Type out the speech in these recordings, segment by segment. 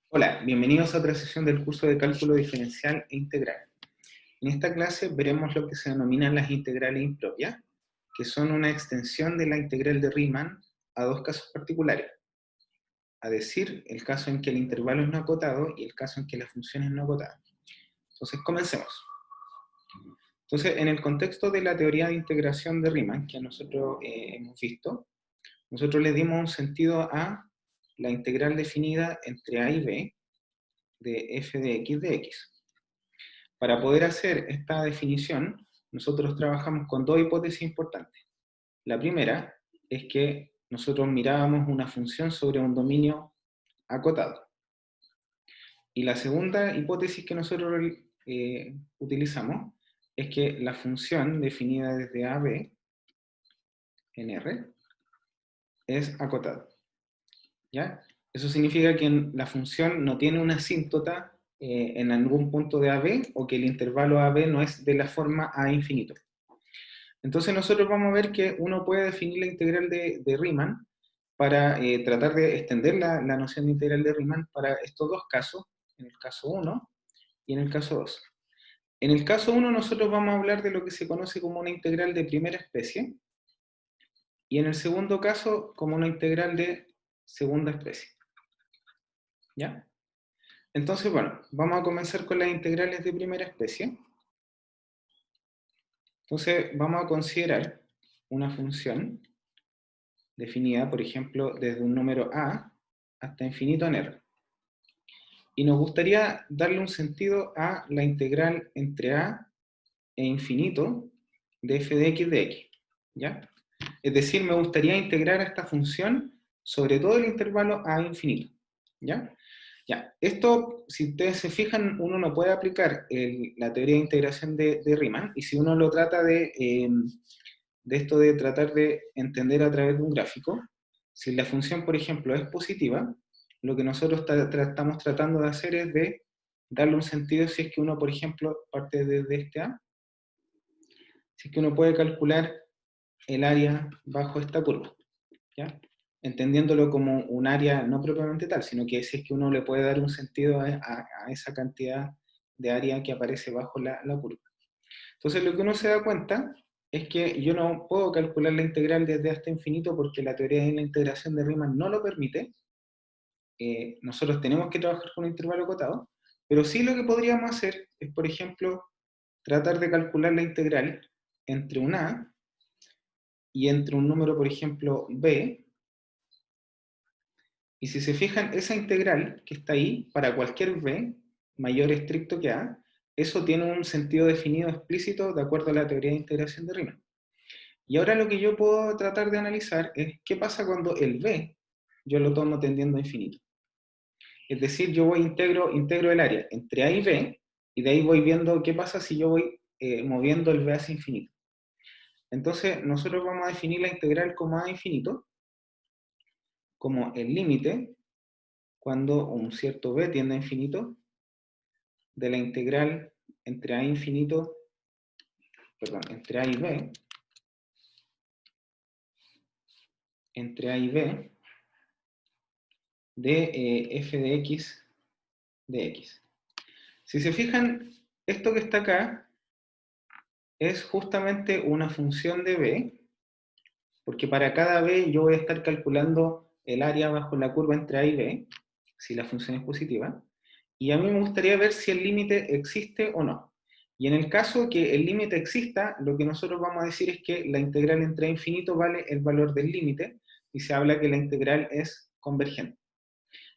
Hola, bienvenidos a otra sesión del curso de cálculo diferencial e integral. En esta clase veremos lo que se denominan las integrales impropias, que son una extensión de la integral de Riemann a dos casos particulares, a decir, el caso en que el intervalo es no acotado y el caso en que la función es no acotada. Entonces, comencemos. Entonces, en el contexto de la teoría de integración de Riemann, que nosotros hemos visto, nosotros le dimos un sentido a la integral definida entre a y b de f de x. Para poder hacer esta definición, nosotros trabajamos con dos hipótesis importantes. La primera es que nosotros mirábamos una función sobre un dominio acotado. Y la segunda hipótesis que nosotros utilizamos es que la función definida desde a a b en R es acotada. ¿Ya? Eso significa que la función no tiene una asíntota en algún punto de AB o que el intervalo AB no es de la forma a infinito. Entonces nosotros vamos a ver que uno puede definir la integral de Riemann para tratar de extender la noción de integral de Riemann para estos dos casos, en el caso 1 y en el caso 2. En el caso 1 nosotros vamos a hablar de lo que se conoce como una integral de primera especie, y en el segundo caso como una integral de segunda especie. ¿Ya? Entonces, bueno, vamos a comenzar con las integrales de primera especie. Entonces, vamos a considerar una función definida, por ejemplo, desde un número a hasta infinito en R. Y nos gustaría darle un sentido a la integral entre a e infinito de f de x, ¿ya? Es decir, me gustaría integrar a esta función sobre todo el intervalo a infinito, ¿ya? Ya, esto, si ustedes se fijan, uno no puede aplicar la teoría de integración de Riemann, y si uno lo trata de esto de tratar de entender a través de un gráfico, si la función, por ejemplo, es positiva, lo que nosotros estamos tratando de hacer es de darle un sentido si es que uno, por ejemplo, parte desde este A, si es que uno puede calcular el área bajo esta curva, ¿ya? Entendiéndolo como un área no propiamente tal, sino que si es que uno le puede dar un sentido a esa cantidad de área que aparece bajo la curva. Entonces lo que uno se da cuenta es que yo no puedo calcular la integral desde hasta infinito porque la teoría de la integración de Riemann no lo permite. Nosotros tenemos que trabajar con un intervalo acotado, pero sí lo que podríamos hacer es, por ejemplo, tratar de calcular la integral entre un a y entre un número, por ejemplo, b, y si se fijan, esa integral que está ahí, para cualquier b mayor estricto que a, eso tiene un sentido definido explícito de acuerdo a la teoría de integración de Riemann. Y ahora lo que yo puedo tratar de analizar es qué pasa cuando el b yo lo tomo tendiendo a infinito. Es decir, yo integro el área entre a y b, y de ahí voy viendo qué pasa si yo voy moviendo el b hacia infinito. Entonces, nosotros vamos a definir la integral como a infinito, como el límite, cuando un cierto b tiende a infinito, de la integral entre a infinito, perdón, entre a y b, entre a y b, de f de x de x. Si se fijan, esto que está acá es justamente una función de b, porque para cada b yo voy a estar calculando el área bajo la curva entre a y b, si la función es positiva, y a mí me gustaría ver si el límite existe o no. Y en el caso que el límite exista, lo que nosotros vamos a decir es que la integral entre a infinito vale el valor del límite, y se habla que la integral es convergente.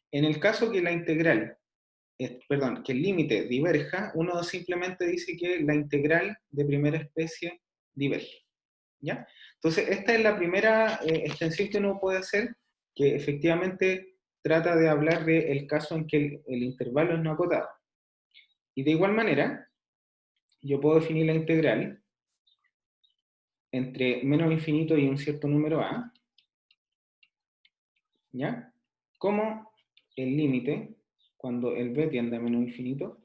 En el caso que la integral, perdón, que el límite diverja, uno simplemente dice que la integral de primera especie diverge, ¿ya? Entonces, esta es la primera extensión que uno puede hacer, que efectivamente trata de hablar del caso en que el intervalo es no acotado. Y de igual manera, yo puedo definir la integral entre menos infinito y un cierto número a, ¿ya? Como el límite, cuando el b tiende a menos infinito,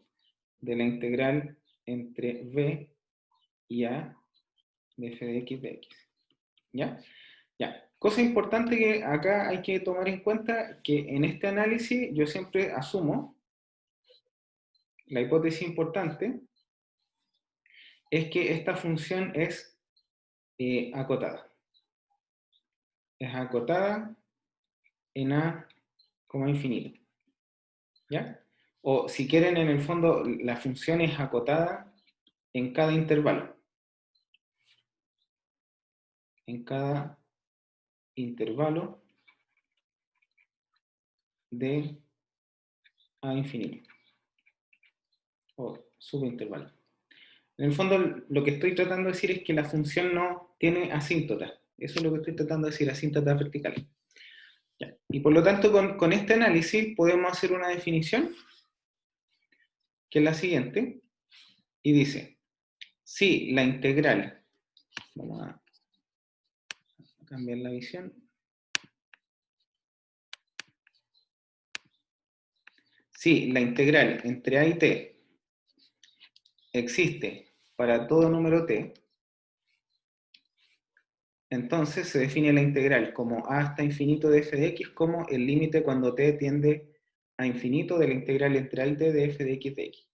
de la integral entre b y a de f de x de x. ¿Ya? Ya. Cosa importante que acá hay que tomar en cuenta, que en este análisis yo siempre asumo, la hipótesis importante, es que esta función es acotada. Es acotada en A como infinito. ¿Ya? O si quieren, en el fondo, la función es acotada en cada intervalo. En cada intervalo de A infinito. O subintervalo. En el fondo, lo que estoy tratando de decir es que la función no tiene asíntota. Eso es lo que estoy tratando de decir, asíntota vertical. ¿Ya? Y por lo tanto, con este análisis podemos hacer una definición, que es la siguiente, y dice, si la integral, vamos a cambiar la visión, si la integral entre A y T existe para todo número T, entonces se define la integral como A hasta infinito de f de x como el límite cuando T tiende a infinito de la integral entre A y T de f de x.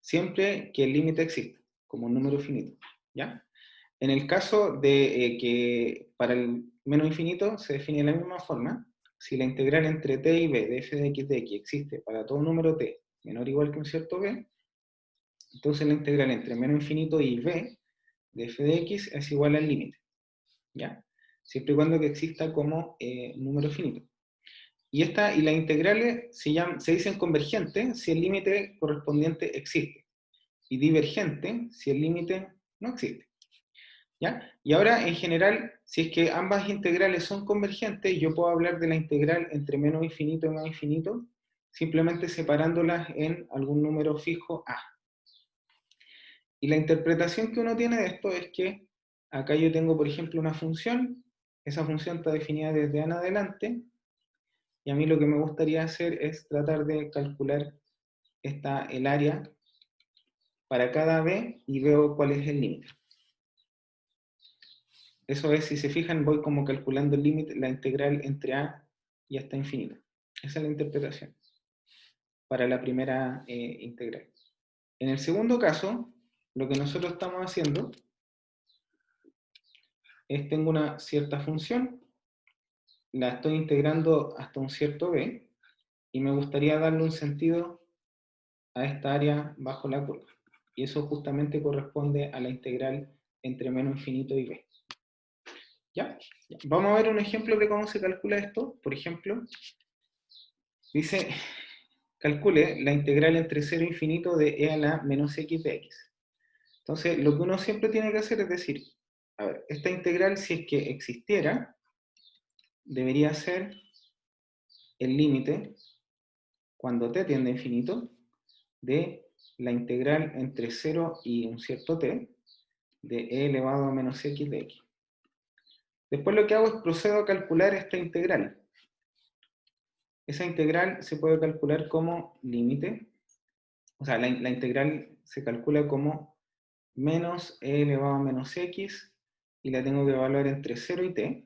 Siempre que el límite exista, como un número finito, ¿ya? En el caso de que para el menos infinito se define de la misma forma, si la integral entre t y b de f de x existe para todo número t menor o igual que un cierto b, entonces la integral entre menos infinito y b de f de x es igual al límite, ¿ya? Siempre y cuando que exista como número finito. Y las integrales se dicen convergentes si el límite correspondiente existe, y divergente si el límite no existe. ¿Ya? Y ahora, en general, si es que ambas integrales son convergentes, yo puedo hablar de la integral entre menos infinito y más infinito, simplemente separándolas en algún número fijo a. Y la interpretación que uno tiene de esto es que acá yo tengo, por ejemplo, una función, esa función está definida desde a en adelante, y a mí lo que me gustaría hacer es tratar de calcular el área para cada b y veo cuál es el límite. Eso es, si se fijan, voy como calculando el límite, la integral entre a y hasta infinito. Esa es la interpretación para la primera integral. En el segundo caso, lo que nosotros estamos haciendo es, tengo una cierta función, la estoy integrando hasta un cierto b, y me gustaría darle un sentido a esta área bajo la curva. Y eso justamente corresponde a la integral entre menos infinito y b. ¿Ya? Vamos a ver un ejemplo de cómo se calcula esto. Por ejemplo, dice, calcule la integral entre 0 e infinito de e a la menos x de x. Entonces, lo que uno siempre tiene que hacer es decir, a ver, esta integral, si es que existiera, debería ser el límite, cuando t tiende a infinito, de la integral entre 0 y un cierto t, de e elevado a menos x de x. Después lo que hago es procedo a calcular esta integral. Esa integral se puede calcular como límite, o sea, la integral se calcula como menos e elevado a menos x, y la tengo que evaluar entre 0 y t,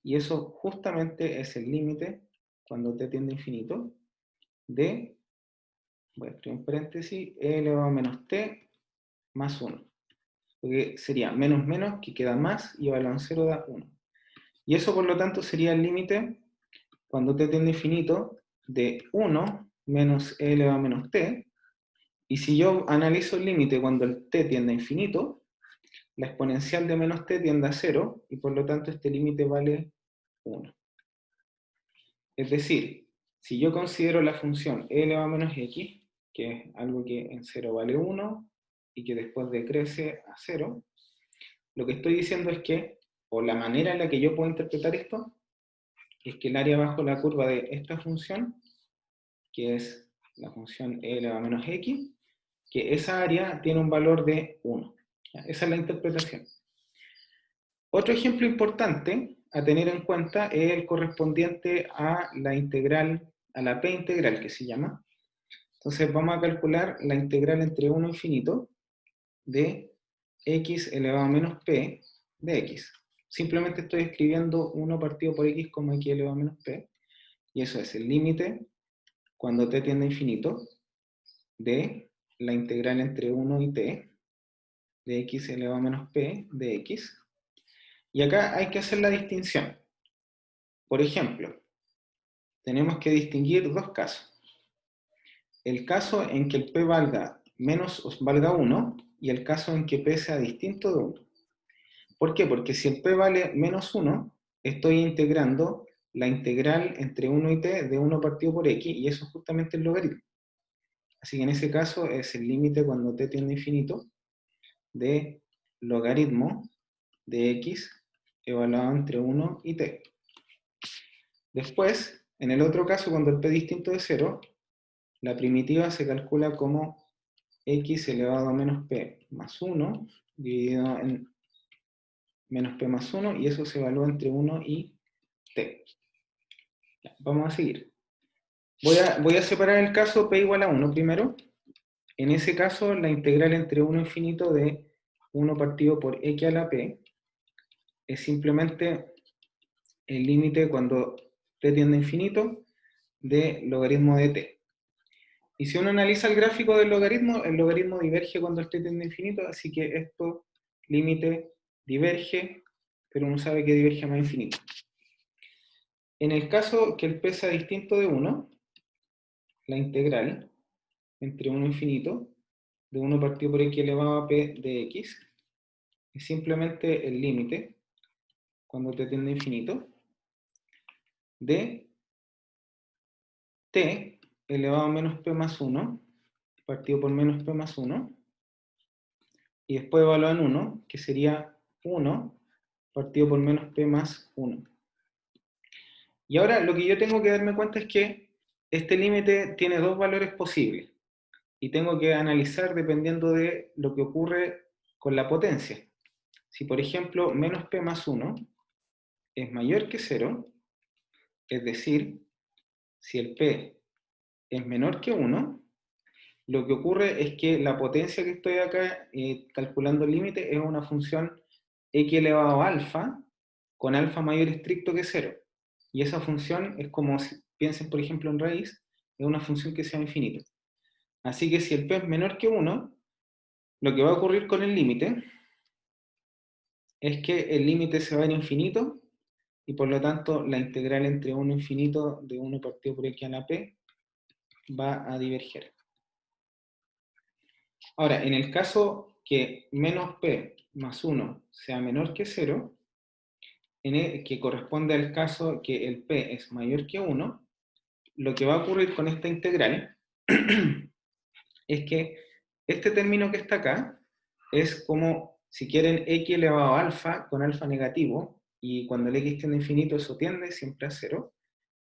y eso justamente es el límite, cuando t tiende a infinito, de, voy a escribir en paréntesis, e elevado a menos t más 1. Porque sería menos menos, que queda más, y evaluado en 0 da 1. Y eso, por lo tanto, sería el límite, cuando t tiende a infinito, de 1 menos e elevado a menos t. Y si yo analizo el límite cuando el t tiende a infinito, la exponencial de menos t tiende a 0, y por lo tanto este límite vale 1. Es decir, si yo considero la función e elevado a menos x, que es algo que en 0 vale 1, y que después decrece a 0, lo que estoy diciendo es que, o la manera en la que yo puedo interpretar esto, es que el área bajo la curva de esta función, que es la función e elevado a menos x, que esa área tiene un valor de 1. Esa es la interpretación. Otro ejemplo importante a tener en cuenta es el correspondiente a la integral, a la p integral que se llama. Entonces vamos a calcular la integral entre 1 e infinito de x elevado a menos p de x. simplemente estoy escribiendo 1 partido por x como x elevado a menos p, y eso es el límite cuando t tiende a infinito de la integral entre 1 y t de x elevado a menos p de x. Y acá hay que hacer la distinción. Por ejemplo, tenemos que distinguir dos casos. El caso en que el p valga menos o valga 1 y el caso en que p sea distinto de 1. ¿Por qué? Porque si el p vale menos 1, estoy integrando la integral entre 1 y t de 1 partido por x, y eso es justamente el logaritmo. Así que en ese caso es el límite cuando t tiende a infinito de logaritmo de x evaluado entre 1 y t. Después, en el otro caso, cuando el p es distinto de 0, la primitiva se calcula como x elevado a menos p más 1 dividido en menos p más 1, y eso se evalúa entre 1 y t. Ya, vamos a seguir. Voy a separar el caso p igual a 1 primero. En ese caso, la integral entre 1 infinito de 1 partido por x a la p es simplemente el límite cuando t tiende a infinito de logaritmo de t. Y si uno analiza el gráfico del logaritmo, el logaritmo diverge cuando el t tiende a infinito, así que esto, límite, diverge, pero uno sabe que diverge a más infinito. En el caso que el p sea distinto de 1, la integral entre 1 infinito de 1 partido por x elevado a p de x es simplemente el límite, cuando t tiende a infinito, de t elevado a menos p más 1, partido por menos p más 1, y después evaluado en 1, que sería 1 partido por menos p más 1. Y ahora lo que yo tengo que darme cuenta es que este límite tiene dos valores posibles, y tengo que analizar dependiendo de lo que ocurre con la potencia. Si por ejemplo menos p más 1 es mayor que 0, es decir, si el p es menor que 1, lo que ocurre es que la potencia que estoy acá calculando el límite es una función x elevado a alfa, con alfa mayor estricto que 0. Y esa función es como si piensen, por ejemplo, en raíz, es una función que sea infinita. Así que si el p es menor que 1, lo que va a ocurrir con el límite es que el límite se va a ir a infinito, y por lo tanto la integral entre 1 infinito de 1 partido por x a la p va a diverger. Ahora, en el caso que menos p más 1 sea menor que 0, que corresponde al caso que el p es mayor que 1, lo que va a ocurrir con esta integral es que este término que está acá es como, si quieren, x elevado a alfa con alfa negativo, y cuando el x tiende a infinito eso tiende siempre a 0.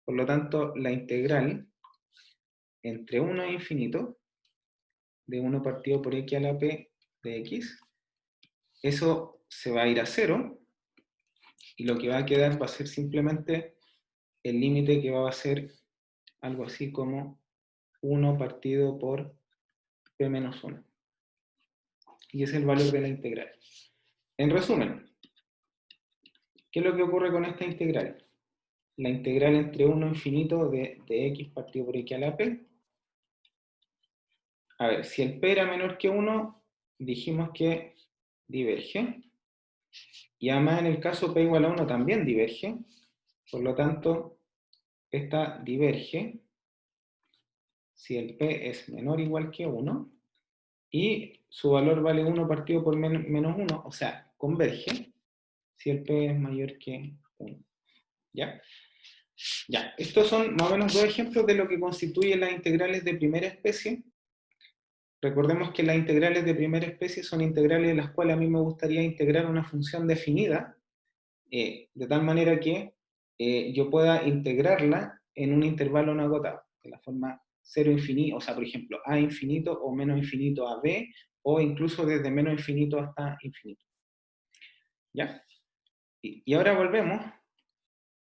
Por lo tanto, la integral entre 1 e infinito de 1 partido por x a la p de x, eso se va a ir a 0, y lo que va a quedar va a ser simplemente el límite, que va a ser algo así como 1 partido por p menos 1. Y ese es el valor de la integral. En resumen, ¿qué es lo que ocurre con esta integral? La integral entre 1 infinito de x partido por x a la p. A ver, si el p era menor que 1, dijimos que diverge. Y además en el caso p igual a 1 también diverge. Por lo tanto, esta diverge si el p es menor o igual que 1. Y su valor vale 1 partido por menos 1, o sea, converge si el p es mayor que 1. ¿Ya? Ya, estos son más o menos dos ejemplos de lo que constituyen las integrales de primera especie. Recordemos que las integrales de primera especie son integrales en las cuales a mí me gustaría integrar una función definida, de tal manera que yo pueda integrarla en un intervalo no acotado, de la forma 0 infinito, o sea, por ejemplo, a infinito o menos infinito a b, o incluso desde menos infinito hasta infinito. ¿Ya? Y ahora volvemos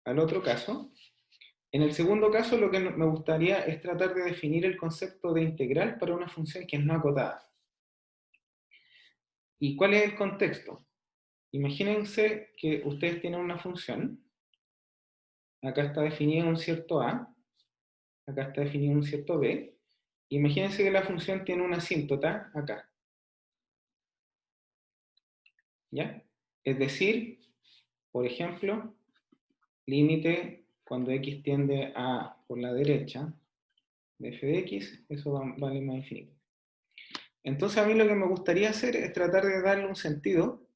al otro caso. En el segundo caso, lo que me gustaría es tratar de definir el concepto de integral para una función que es no acotada. ¿Y cuál es el contexto? Imagínense que ustedes tienen una función, acá está definido un cierto A, acá está definido un cierto B. Imagínense que la función tiene una asíntota acá, ¿ya? Es decir, por ejemplo, límite cuando x tiende a por la derecha de f de x, eso vale más infinito. Entonces a mí lo que me gustaría hacer es tratar de darle un sentido,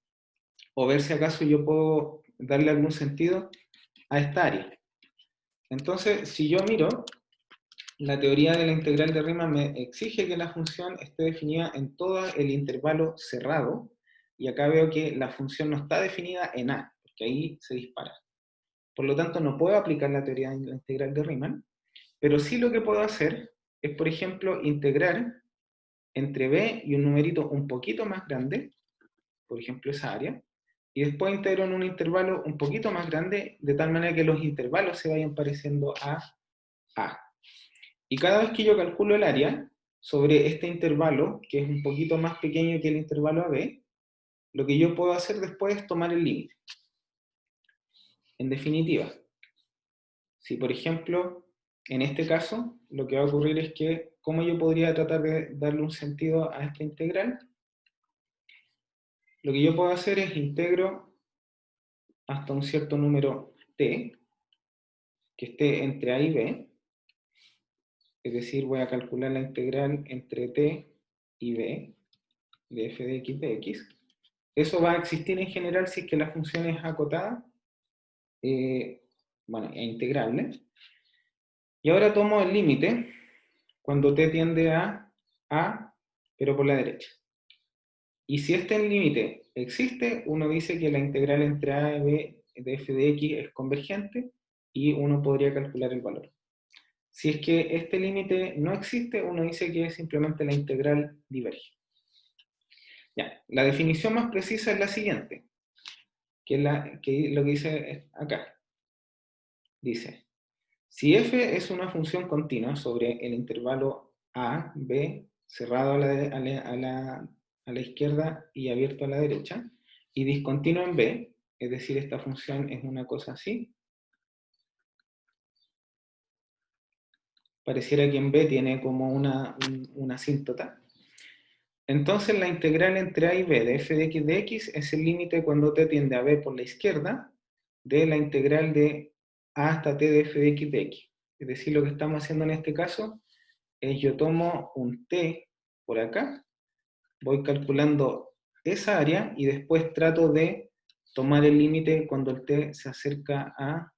o ver si acaso yo puedo darle algún sentido a esta área. Entonces, si yo miro, la teoría de la integral de Riemann me exige que la función esté definida en todo el intervalo cerrado, y acá veo que la función no está definida en A, porque ahí se dispara. Por lo tanto, no puedo aplicar la teoría de la integral de Riemann, pero sí lo que puedo hacer es, por ejemplo, integrar entre B y un numerito un poquito más grande, por ejemplo esa área, y después integro en un intervalo un poquito más grande, de tal manera que los intervalos se vayan pareciendo a A. Y cada vez que yo calculo el área sobre este intervalo, que es un poquito más pequeño que el intervalo AB, lo que yo puedo hacer después es tomar el límite. En definitiva, si por ejemplo, en este caso, lo que va a ocurrir es que, ¿cómo yo podría tratar de darle un sentido a esta integral? Lo que yo puedo hacer es integro hasta un cierto número t, que esté entre a y b, es decir, voy a calcular la integral entre t y b de f de x. Eso va a existir en general si es que la función es acotada, bueno, e integrable. Y ahora tomo el límite cuando t tiende a, pero por la derecha. Y si este límite existe, uno dice que la integral entre a y b de f de x es convergente, y uno podría calcular el valor. Si es que este límite no existe, uno dice que simplemente la integral diverge. Ya, la definición más precisa es la siguiente, que lo que dice acá. Dice, si f es una función continua sobre el intervalo a, b, cerrado a la izquierda y abierto a la derecha, y discontinuo en b, es decir, esta función es una cosa así, pareciera que en b tiene como una asíntota. Entonces la integral entre a y b de f de x es el límite cuando t tiende a b por la izquierda de la integral de a hasta t de f de x. Es decir, lo que estamos haciendo en este caso es yo tomo un t por acá, voy calculando esa área y después trato de tomar el límite cuando el t se acerca a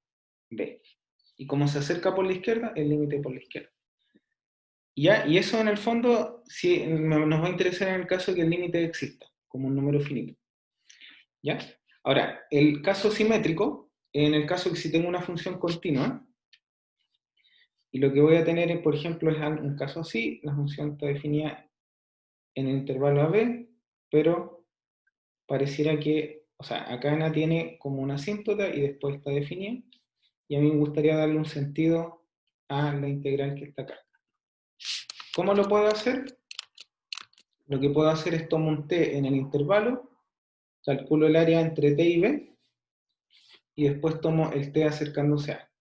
b. Y como se acerca por la izquierda, el límite por la izquierda. ¿Ya? Y eso en el fondo sí, nos va a interesar en el caso de que el límite exista, como un número finito. ¿Ya? Ahora, el caso simétrico, en el caso que si tengo una función continua, y lo que voy a tener, por ejemplo, es un caso así, la función está definida en el intervalo AB, pero pareciera que, o sea, acá Ana tiene como una asíntota y después está definida, y a mí me gustaría darle un sentido a la integral que está acá. ¿Cómo lo puedo hacer? Lo que puedo hacer es tomo un t en el intervalo, calculo el área entre t y b, y después tomo el t acercándose a.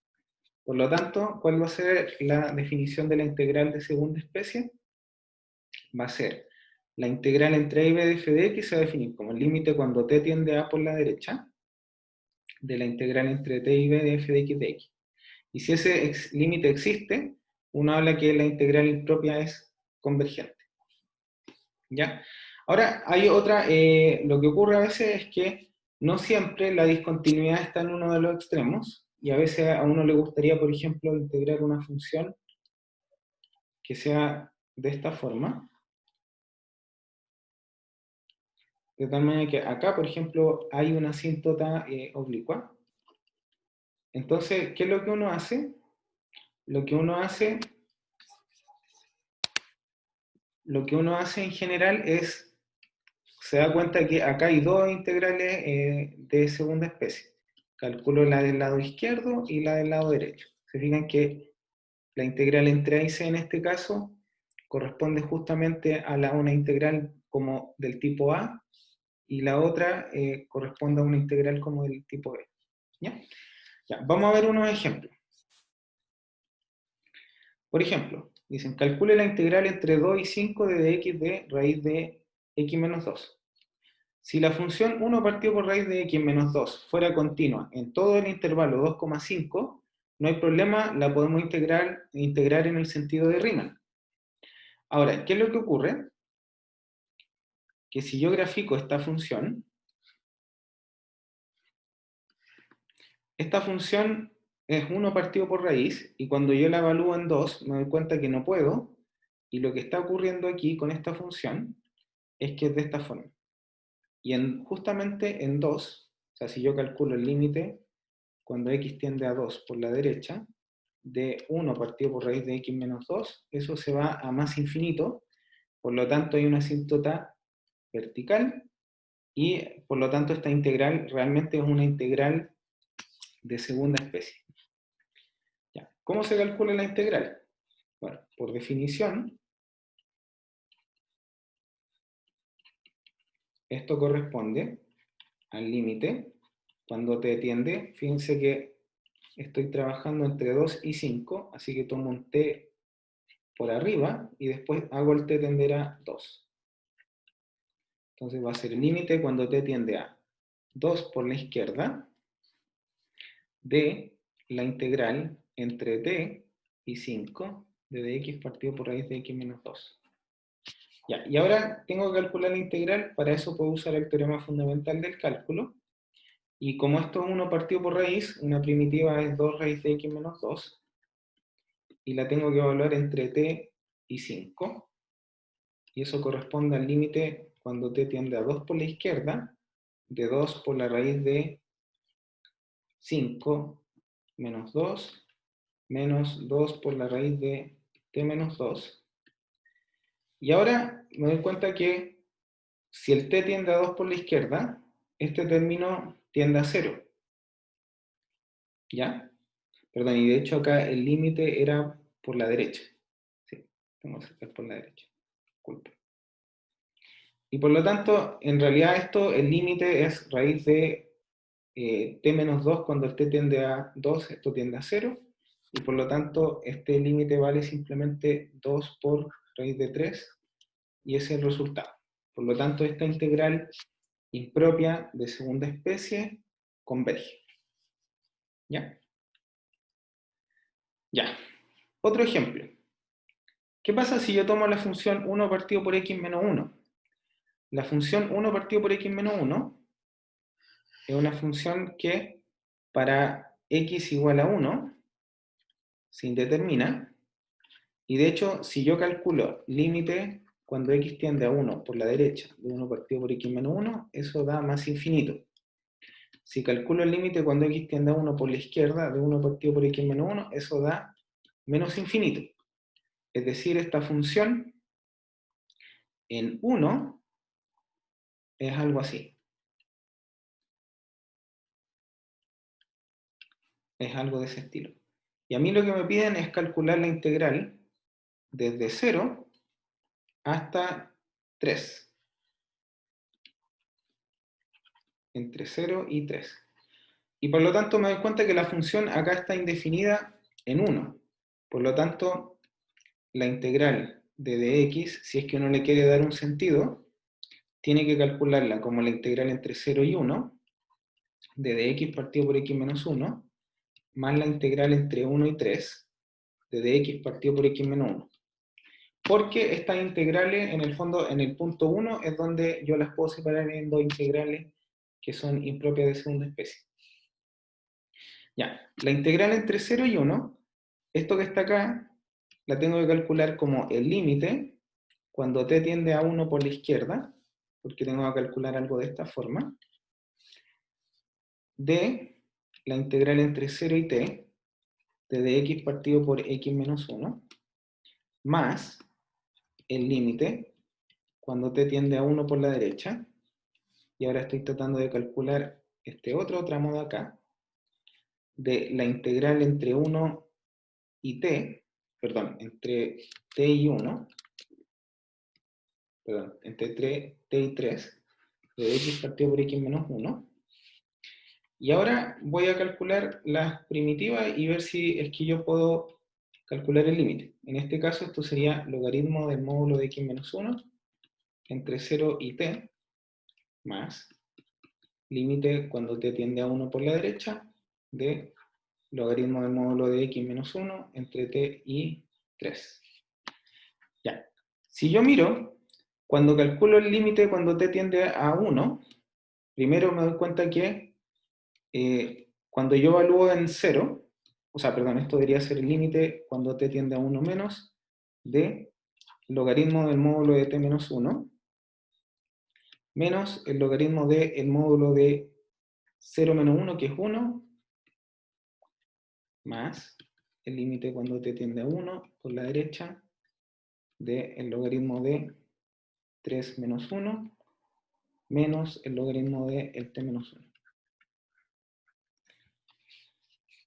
Por lo tanto, ¿cuál va a ser la definición de la integral de segunda especie? Va a ser la integral entre a y b de f de x se va a definir como el límite cuando t tiende a por la derecha de la integral entre t y b de f de x. Y si ese límite existe, uno habla que la integral impropia es convergente. ¿Ya? Ahora, hay otra, lo que ocurre a veces es que no siempre la discontinuidad está en uno de los extremos, y a veces a uno le gustaría, por ejemplo, integrar una función que sea de esta forma, de tal manera que acá, por ejemplo, hay una asíntota oblicua. Entonces, ¿qué es lo que uno hace? Lo que uno hace en general es, se da cuenta que acá hay dos integrales de segunda especie. Calculo la del lado izquierdo y la del lado derecho. Se fijan que la integral entre A y C en este caso corresponde justamente a una integral como del tipo A, y la otra corresponde a una integral como del tipo b. ¿Ya? Ya, vamos a ver unos ejemplos. Por ejemplo, dicen, calcule la integral entre 2 y 5 de dx de raíz de x menos 2. Si la función 1 partido por raíz de x menos 2 fuera continua en todo el intervalo 2,5, no hay problema, la podemos integrar en el sentido de Riemann. Ahora, ¿qué es lo que ocurre? Que si yo grafico esta función es 1 partido por raíz, y cuando yo la evalúo en 2, me doy cuenta que no puedo, y lo que está ocurriendo aquí con esta función es que es de esta forma. Y justamente en 2, o sea, si yo calculo el límite, cuando x tiende a 2 por la derecha, de 1 partido por raíz de x menos 2, eso se va a más infinito, por lo tanto hay una asíntota vertical, y por lo tanto esta integral realmente es una integral de segunda especie. Ya. ¿Cómo se calcula la integral? Bueno, por definición, esto corresponde al límite cuando t tiende, fíjense que estoy trabajando entre 2 y 5, así que tomo un t por arriba y después hago el t tender a 2. Entonces va a ser el límite cuando t tiende a 2 por la izquierda de la integral entre t y 5 de dx partido por raíz de x menos 2. Ya, y ahora tengo que calcular la integral, para eso puedo usar el teorema fundamental del cálculo, y como esto es 1 partido por raíz, una primitiva es 2 raíz de x menos 2, y la tengo que evaluar entre t y 5, y eso corresponde al límite cuando t tiende a 2 por la izquierda, de 2 por la raíz de 5 menos 2, menos 2 por la raíz de t menos 2. Y ahora me doy cuenta que si el t tiende a 2 por la izquierda, este término tiende a 0. ¿Ya? Perdón, y de hecho acá el límite era por la derecha. Sí, tengo que sacar por la derecha. Disculpe. Y por lo tanto, en realidad esto, el límite es raíz de t menos 2 cuando el t tiende a 2, esto tiende a 0. Y por lo tanto, este límite vale simplemente 2 por raíz de 3, y ese es el resultado. Por lo tanto, esta integral impropia de segunda especie converge. ¿Ya? Ya. Otro ejemplo. ¿Qué pasa si yo tomo la función 1 partido por x menos 1? La función 1 partido por x menos 1 es una función que para x igual a 1 se indetermina, y de hecho si yo calculo límite cuando x tiende a 1 por la derecha de 1 partido por x menos 1, eso da más infinito. Si calculo el límite cuando x tiende a 1 por la izquierda de 1 partido por x menos 1, eso da menos infinito. Es decir, esta función en 1 es algo así. Es algo de ese estilo. Y a mí lo que me piden es calcular la integral desde 0 hasta 3. Entre 0 y 3. Y por lo tanto me doy cuenta que la función acá está indefinida en 1. Por lo tanto, la integral de dx, si es que uno le quiere dar un sentido, tiene que calcularla como la integral entre 0 y 1 de dx partido por x menos 1, más la integral entre 1 y 3 de dx partido por x menos 1. Porque estas integrales, en el fondo, en el punto 1 es donde yo las puedo separar en dos integrales que son impropias de segunda especie. Ya, la integral entre 0 y 1, esto que está acá, la tengo que calcular como el límite cuando t tiende a 1 por la izquierda, porque tengo que calcular algo de esta forma, de la integral entre 0 y t, de dx partido por x menos 1, más el límite cuando t tiende a 1 por la derecha, y ahora estoy tratando de calcular este otro tramo de acá, de la integral entre 1 y t, perdón, entre t y 1, perdón, entre t y 3, de x partido por x menos 1. Y ahora voy a calcular las primitivas y ver si es que yo puedo calcular el límite. En este caso esto sería logaritmo del módulo de x menos 1 entre 0 y t, más límite cuando t tiende a 1 por la derecha, de logaritmo del módulo de x menos 1 entre t y 3. Ya. Si yo miro, cuando calculo el límite cuando t tiende a 1, primero me doy cuenta que cuando yo evalúo en 0, o sea, perdón, esto debería ser el límite cuando t tiende a 1 menos de logaritmo del módulo de t menos 1 menos el logaritmo del módulo de 0 menos 1, que es 1, más el límite cuando t tiende a 1 por la derecha del logaritmo de 3 menos 1 menos el logaritmo de t menos 1.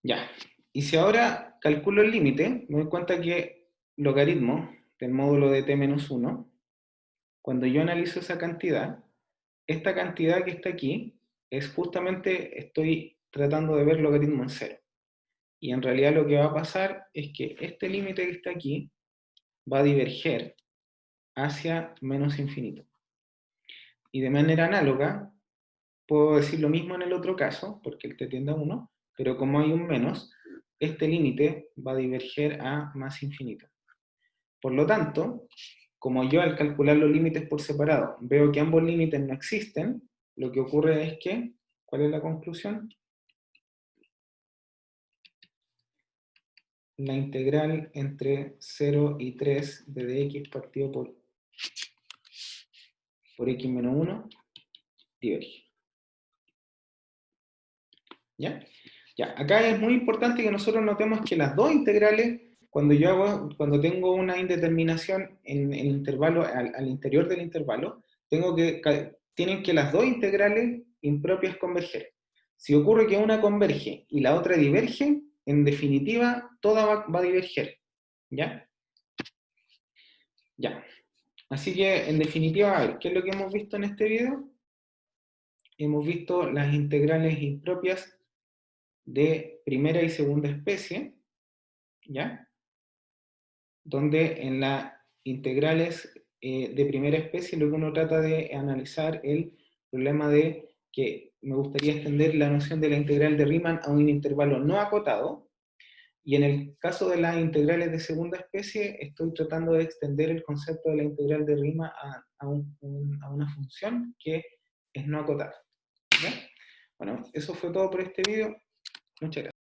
Ya. Y si ahora calculo el límite, me doy cuenta que logaritmo del módulo de t menos 1, cuando yo analizo esa cantidad, esta cantidad que está aquí es justamente, estoy tratando de ver logaritmo en 0. Y en realidad lo que va a pasar es que este límite que está aquí va a diverger hacia menos infinito. Y de manera análoga, puedo decir lo mismo en el otro caso, porque el t tiende a 1, pero como hay un menos, este límite va a diverger a más infinito. Por lo tanto, como yo al calcular los límites por separado veo que ambos límites no existen, lo que ocurre es que, ¿cuál es la conclusión? La integral entre 0 y 3 de dx partido por x menos 1 diverge. ¿Ya? Ya, acá es muy importante que nosotros notemos que las dos integrales, cuando tengo una indeterminación en el intervalo, al interior del intervalo, tienen que las dos integrales impropias converger. Si ocurre que una converge y la otra diverge, en definitiva, toda va a diverger. ¿Ya? Ya. Así que, en definitiva, a ver, ¿qué es lo que hemos visto en este video? Hemos visto las integrales impropias de primera y segunda especie, ¿ya? Donde en las integrales de primera especie lo que uno trata de analizar el problema de que me gustaría extender la noción de la integral de Riemann a un intervalo no acotado, y en el caso de las integrales de segunda especie estoy tratando de extender el concepto de la integral de Riemann a una función que es no acotada. ¿Ya? Bueno, eso fue todo por este video. Muchas gracias.